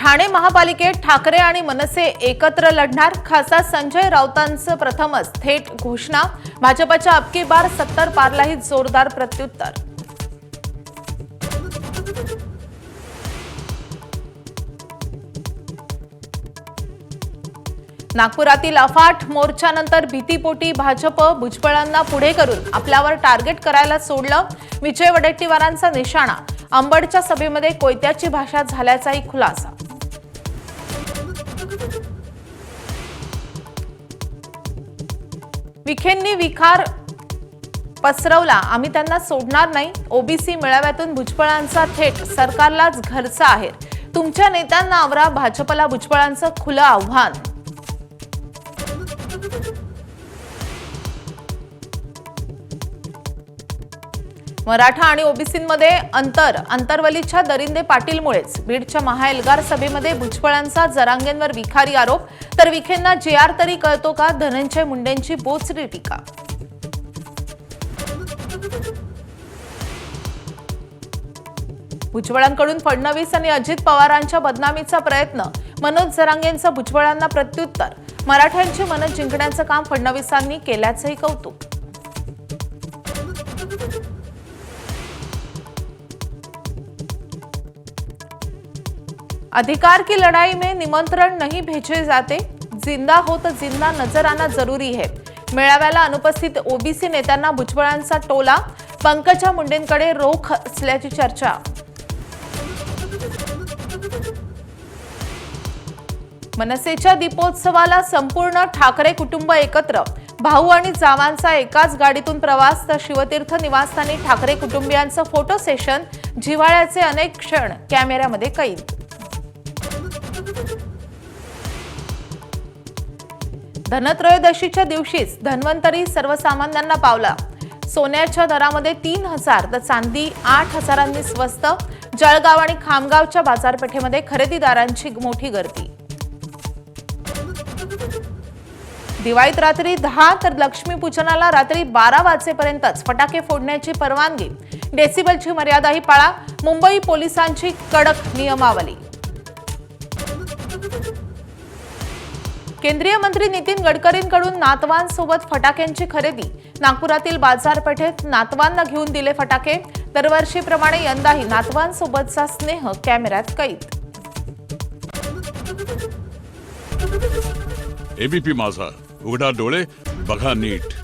ठाणे महापालिकेत ठाकरे आणि मनसे एकत्र लढणार. खासदार संजय राऊतांचं प्रथमच थेट घोषणा. भाजपच्या अबकी बार 70 पारलाही जोरदार प्रत्युत्तर. नागपुरातील अफाट मोर्चानंतर भीतीपोटी भाजप भुजबळांना पुढे करून आपल्यावर टार्गेट करायला सोडलं. विजय वडेट्टीवारांचा निशाणा. अंबडच्या सभेमध्ये कोयत्याची भाषा झाल्याचाही खुलासा. विखेंनी विखार पसरवला. आम्ही त्यांना सोडणार नाही. ओबीसी मेळाव्यातून भुजबळांचा थेट सरकारलाच घरचा आहेर. तुमच्या नेत्यांना आवरा. भाजपला भुजबळांचं खुलं आव्हान. मराठा आणि ओबीसींमध्ये अंतरवलीच्या दरिंदे पाटीलमुळेच. बीडच्या महाएल्गार सभेमध्ये भुजबळांचा जरांगेंवर विखारी आरोप. तर विखेंना जेआर तरी कळतो का? धनंजय मुंडेंची बोचरी टीका. भुजबळांकडून फडणवीस आणि अजित पवारांच्या बदनामीचा प्रयत्न. मनोज जरांगेंचं भुजबळांना प्रत्युत्तर. मराठ्यांची मनं जिंकण्याचं काम फडणवीसांनी केल्याचंही कौतुक. अधिकार की लड़ाई में निमंत्रण नहीं भेजे जाते. जिंदा हो तो जिंदा नजर आना जरूरी है. मेळाव्याला अनुपस्थित ओबीसी नेत्यांना भुजबळांचा टोला. पंकजा मुंडेंकडे रोख असल्याची चर्चा. मनसेच्या दीपोत्सवाला संपूर्ण ठाकरे कुटुंब एकत्र. भाऊ आणि जावांचा एकाच गाडीतून प्रवास. तर शिवतीर्थ निवासस्थानी ठाकरे कुटुंबियांचं फोटो सेशन. जिव्हाळ्याचे अनेक क्षण कॅमेऱ्यामध्ये कैद. धनत्रयोदशीच्या दिवशीच धन्वंतरी सर्वसामान्यांना पावला. सोन्याच्या दरामध्ये 3000 तर चांदी 8000 स्वस्त. जळगाव आणि खामगावच्या बाजारपेठेमध्ये खरेदीदारांची मोठी गर्दी. दिवाळीत रात्री 10 तर लक्ष्मीपूजनाला रात्री 12 वाजेपर्यंतच फटाके फोडण्याची परवानगी. डेसिबलची मर्यादाही पाळा. मुंबई पोलिसांची कडक नियमावली. केंद्रीय मंत्री नितीन गडकरींकडून नातवांसोबत फटाक्यांची खरेदी. नागपुरातील बाजारपेठेत नातवांना घेऊन दिले फटाके. दरवर्षीप्रमाणे यंदाही नातवांसोबतचा स्नेह कॅमेऱ्यात कैद. एबीपी माझा, उघडा डोळे बघा नीट.